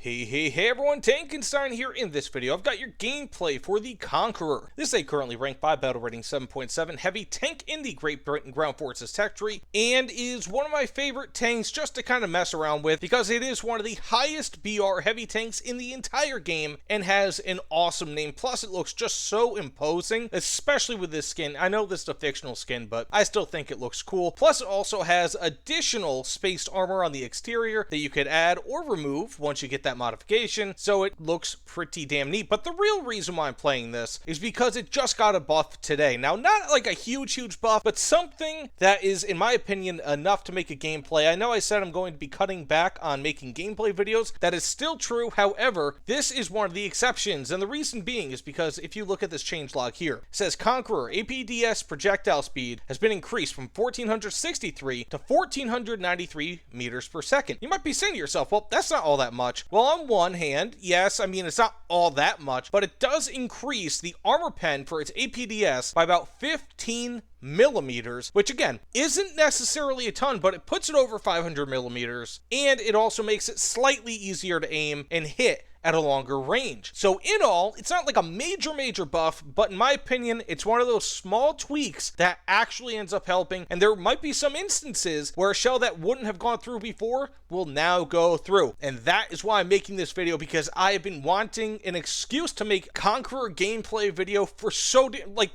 Hey everyone, Tankenstein here. In this video, I've got your gameplay for the Conqueror. This is a currently ranked 5 battle rating 7.7 heavy tank in the Great Britain Ground Forces tech tree, and is one of my favorite tanks just to kind of mess around with because it is one of the highest BR heavy tanks in the entire game and has an awesome name. Plus, it looks just so imposing, especially with this skin. I know this is a fictional skin, but I still think it looks cool. Plus, it also has additional spaced armor on the exterior that you could add or remove once you get that modification, so it looks pretty damn neat. But the real reason why I'm playing this is because it just got a buff today. Now, not like a huge buff, but something that is, in my opinion, enough to make a gameplay. I know I said I'm going to be cutting back on making gameplay videos. That is still true. However, this is one of the exceptions, and the reason being is because if you look at this changelog here, it says Conqueror APDS projectile speed has been increased from 1463 to 1493 meters per second. You might be saying to yourself, well, that's not all that much. Well, on one hand, yes, I mean, it's not all that much, but it does increase the armor pen for its APDS by about 15 millimeters, which again, isn't necessarily a ton, but it puts it over 500 millimeters, and it also makes it slightly easier to aim and hit at a longer range. So in all, it's not like a major buff, but in my opinion, it's one of those small tweaks that actually ends up helping, and there might be some instances where a shell that wouldn't have gone through before will now go through. And that is why I'm making this video, because I have been wanting an excuse to make Conqueror gameplay video for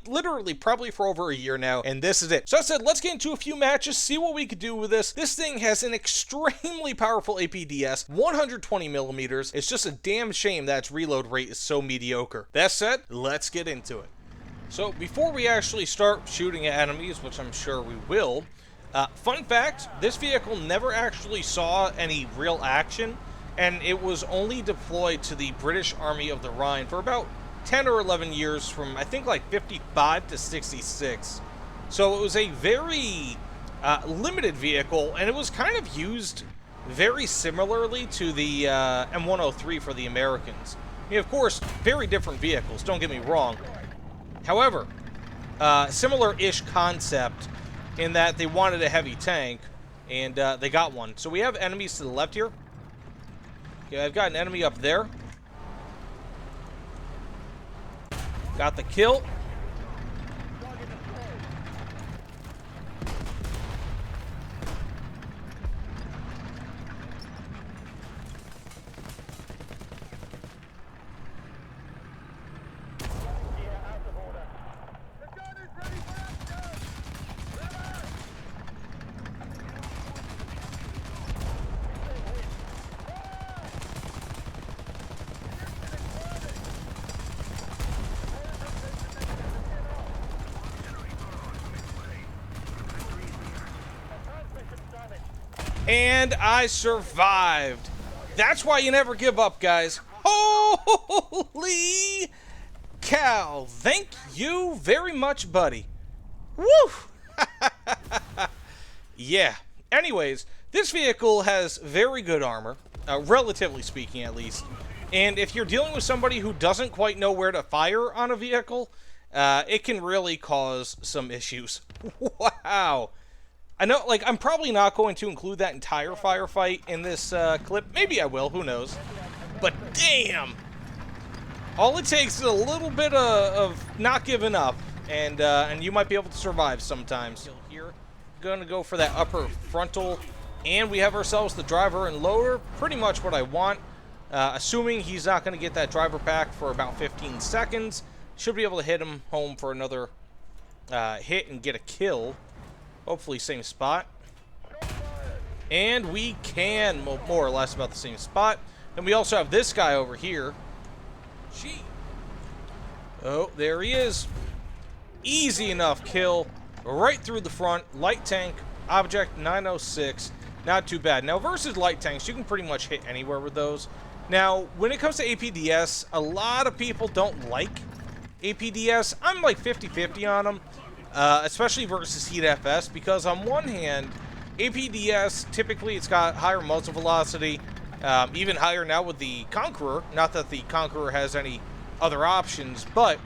literally probably for over a year now, and this is it. So I said, let's get into a few matches, see what we could do with this. This thing has an extremely powerful APDS, 120 millimeters. It's just a damn shame that its reload rate is so mediocre. That said, let's get into it. So before we actually start shooting at enemies, which I'm sure we will, fun fact, this vehicle never actually saw any real action, and it was only deployed to the British Army of the Rhine for about 10 or 11 years, from I think like 55 to 66. So it was a very limited vehicle, and it was kind of used very similarly to the M103 for the Americans. I mean, of course, very different vehicles, don't get me wrong. However, similar-ish concept in that they wanted a heavy tank, and they got one. So we have enemies to the left here. Okay, I've got an enemy up there. Got the kill. And I survived. That's why you never give up, guys. Holy cow. Thank you very much, buddy. Woo! Yeah. Anyways, this vehicle has very good armor, relatively speaking at least. And if you're dealing with somebody who doesn't quite know where to fire on a vehicle, it can really cause some issues. Wow. I know, like, I'm probably not going to include that entire firefight in this clip. Maybe I will, who knows. But damn! All it takes is a little bit of not giving up, and you might be able to survive sometimes. Here, gonna go for that upper frontal, and we have ourselves the driver and loader. Pretty much what I want. Assuming he's not gonna get that driver back for about 15 seconds. Should be able to hit him home for another hit and get a kill. Hopefully same spot. And we can, more or less about the same spot. And we also have this guy over here. Gee. Oh, there he is. Easy enough kill. Right through the front. Light tank. Object 906. Not too bad. Now, versus light tanks, you can pretty much hit anywhere with those. Now, when it comes to APDS, a lot of people don't like APDS. I'm like 50-50 on them. Especially versus Heat FS, because on one hand, APDS, typically it's got higher muzzle velocity, even higher now with the Conqueror. Not that the Conqueror has any other options, but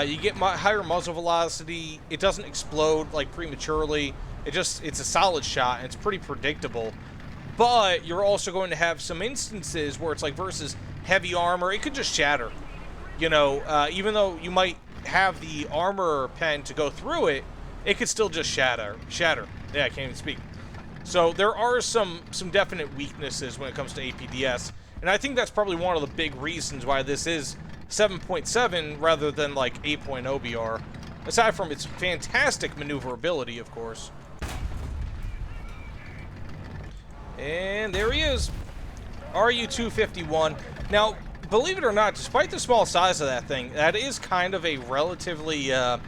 you get higher muzzle velocity. It doesn't explode like prematurely. It's a solid shot, and it's pretty predictable. but you're also going to have some instances where it's like versus heavy armor, it could just shatter. You know, even though you might have the armor pen to go through it, it could still just shatter. Yeah, I can't even speak. So there are some definite weaknesses when it comes to APDS, and I think that's probably one of the big reasons why this is 7.7 rather than like 8.0 BR. Aside from its fantastic maneuverability, of course. And there he is, RU-251. Now, believe it or not, despite the small size of that thing, that is kind of a relatively, I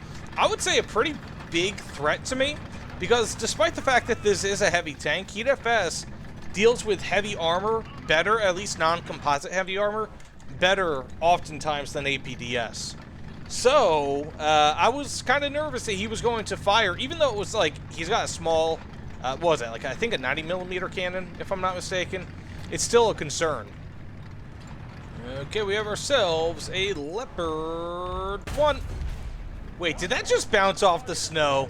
would say a pretty big threat to me, because despite the fact that this is a heavy tank, Heat FS deals with heavy armor better, at least non-composite heavy armor, better oftentimes than APDS. So, I was kind of nervous that he was going to fire, even though it was like, he's got a small, what was that, like I think a 90mm cannon, if I'm not mistaken. It's still a concern. Okay, we have ourselves a Leopard 1. Wait, did that just bounce off the snow?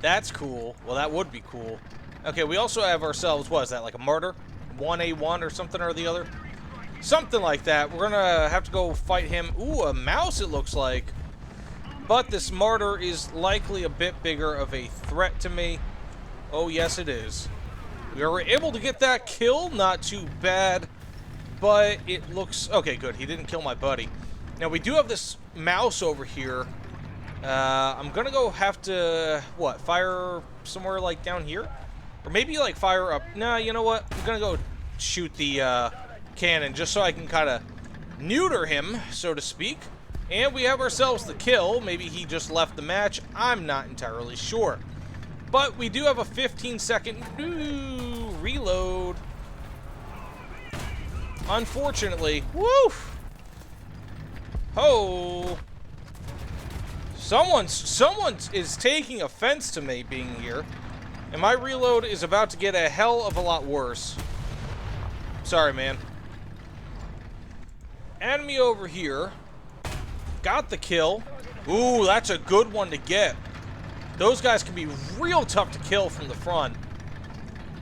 That's cool. Well, that would be cool. Okay, we also have ourselves, what is that, like a Martyr? 1A1 or something or the other? Something like that. We're gonna have to go fight him. Ooh, a mouse it looks like. But this Martyr is likely a bit bigger of a threat to me. Oh, yes it is. We were able to get that kill, not too bad. But it looks... Okay, good. He didn't kill my buddy. Now, we do have this mouse over here. I'm gonna go have to... What? Fire somewhere, like, down here? Or maybe, like, fire up... Nah, you know what? I'm gonna go shoot the cannon just so I can kind of neuter him, so to speak. And we have ourselves the kill. Maybe he just left the match. I'm not entirely sure. But we do have a 15-second reload. Unfortunately. Woo! Oh. Someone is taking offense to me being here. And my reload is about to get a hell of a lot worse. Sorry, man. Enemy over here. Got the kill. Ooh, that's a good one to get. Those guys can be real tough to kill from the front.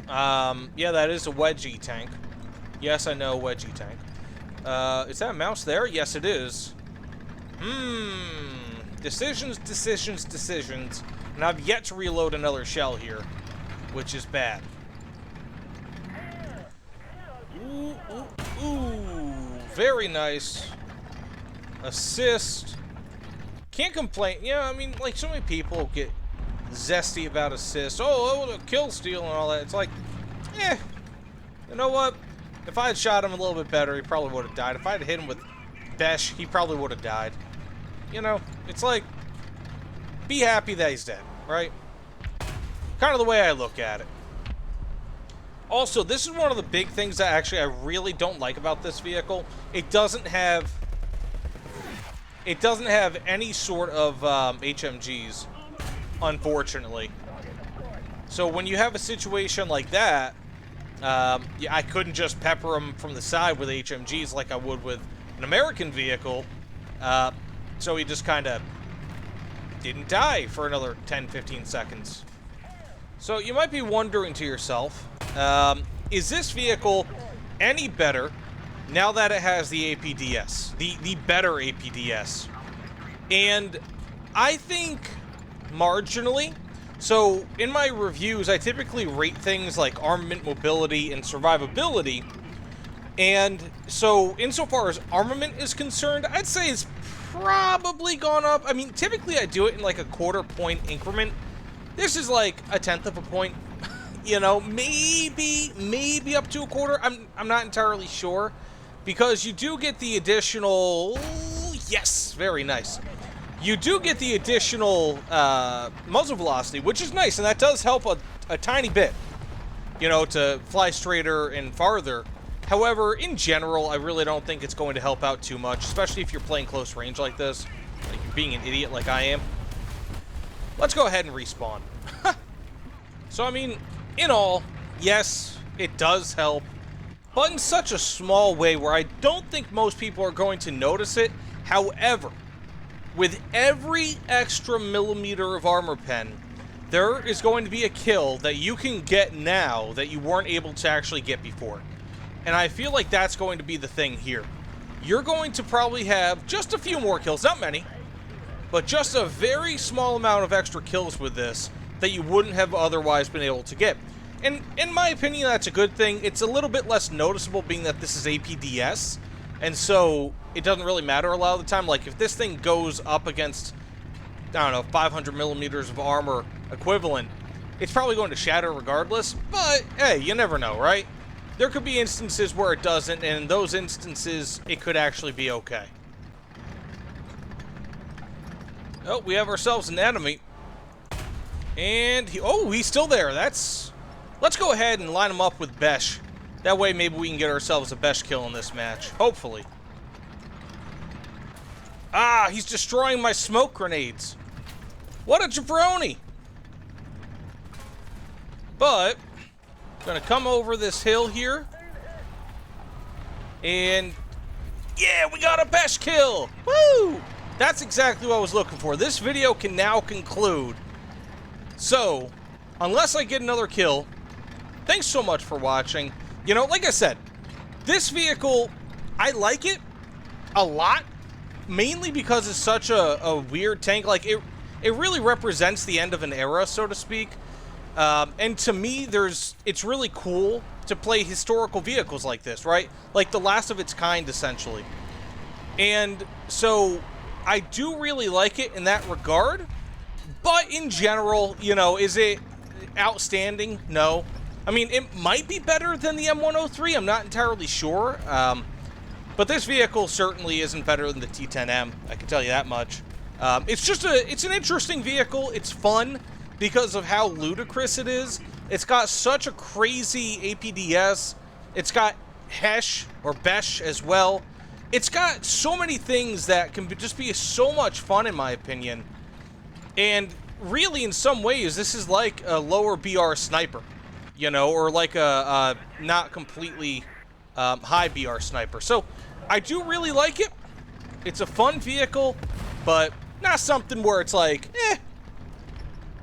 Yeah, that is a wedgie tank. Yes, I know, wedgie tank. Is that a mouse there? Yes, it is. Decisions. And I've yet to reload another shell here, which is bad. Ooh, very nice. Assist. Can't complain. Yeah, I mean, like, so many people get zesty about assists. Oh, the kill steal and all that. It's like, you know what? If I had shot him a little bit better, he probably would have died. If I had hit him with Besh, he probably would have died. You know, it's like, be happy that he's dead, right? Kind of the way I look at it. Also, this is one of the big things that actually I really don't like about this vehicle. It doesn't have any sort of HMGs, unfortunately. So when you have a situation like that, yeah, I couldn't just pepper them from the side with HMGs like I would with an American vehicle. So he just kind of didn't die for another 10-15 seconds. So you might be wondering to yourself, is this vehicle any better now that it has the APDS, the better APDS? And I think marginally. So in my reviews, I typically rate things like armament, mobility, and survivability. And so insofar as armament is concerned, I'd say it's probably gone up. I mean, typically I do it in like a quarter-point increment. This is like a tenth of a point. You know, maybe up to a quarter. I'm not entirely sure, because you do get the additional. Yes, very nice. You do get the additional muzzle velocity, which is nice, and that does help a tiny bit. You know, to fly straighter and farther. However, in general, I really don't think it's going to help out too much, especially if you're playing close range like this, like you're being an idiot like I am. Let's go ahead and respawn. So, I mean, in all, yes, it does help, but in such a small way where I don't think most people are going to notice it. However, with every extra millimeter of armor pen, there is going to be a kill that you can get now that you weren't able to actually get before. And I feel like that's going to be the thing here. You're going to probably have just a few more kills, not many, but just a very small amount of extra kills with this that you wouldn't have otherwise been able to get. And in my opinion, that's a good thing. It's a little bit less noticeable being that this is APDS, and so it doesn't really matter a lot of the time. Like, if this thing goes up against, I don't know, 500 millimeters of armor equivalent, it's probably going to shatter regardless, but hey, you never know, right? There could be instances where it doesn't, and in those instances, it could actually be okay. Oh, we have ourselves an enemy. And he's still there. Let's go ahead and line him up with Besh. That way, maybe we can get ourselves a Besh kill in this match. Hopefully. Ah, he's destroying my smoke grenades. What a jabroni. But gonna come over this hill here. And yeah, we got a Besh kill. Woo! That's exactly what I was looking for. This video can now conclude. So, unless I get another kill, thanks so much for watching. You know, like I said, this vehicle, I like it a lot, mainly because it's such a weird tank. Like, it really represents the end of an era, so to speak. And to me, it's really cool to play historical vehicles like this, right? Like the last of its kind, essentially. And so I do really like it in that regard. But in general, you know, is it outstanding? No. I mean, it might be better than the M103. I'm not entirely sure. But this vehicle certainly isn't better than the T10M. I can tell you that much. It's an interesting vehicle. It's fun because of how ludicrous it is. It's got such a crazy APDS. It's got Hesh or Besh as well. It's got so many things that can just be so much fun, in my opinion. And really, in some ways, this is like a lower BR sniper, you know, or like a not completely high BR sniper. So I do really like it. It's a fun vehicle, but not something where it's like,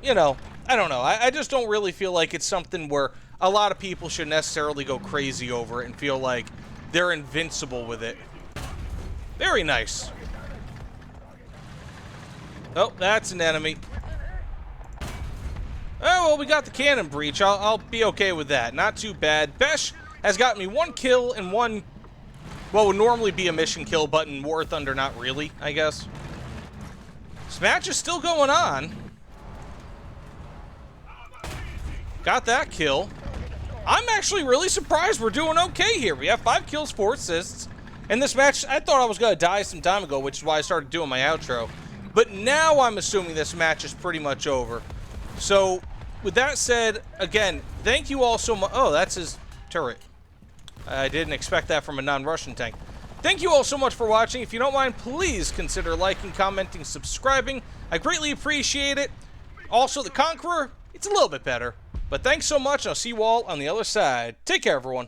you know, I don't know. I just don't really feel like it's something where a lot of people should necessarily go crazy over it and feel like they're invincible with it. Very nice. Oh, that's an enemy. Oh, well, we got the cannon breach. I'll be okay with that. Not too bad. Besh has gotten me one kill and one, what would normally be a mission kill, but in War Thunder, not really, I guess. This match is still going on. Got that kill. I'm actually really surprised we're doing okay here. We have 5 kills, 4 assists. And this match, I thought I was going to die some time ago, which is why I started doing my outro. But now I'm assuming this match is pretty much over. So, with that said, again, thank you all so much. Oh, that's his turret. I didn't expect that from a non-Russian tank. Thank you all so much for watching. If you don't mind, please consider liking, commenting, subscribing. I greatly appreciate it. Also, the Conqueror, it's a little bit better. But thanks so much, and I'll see you all on the other side. Take care, everyone.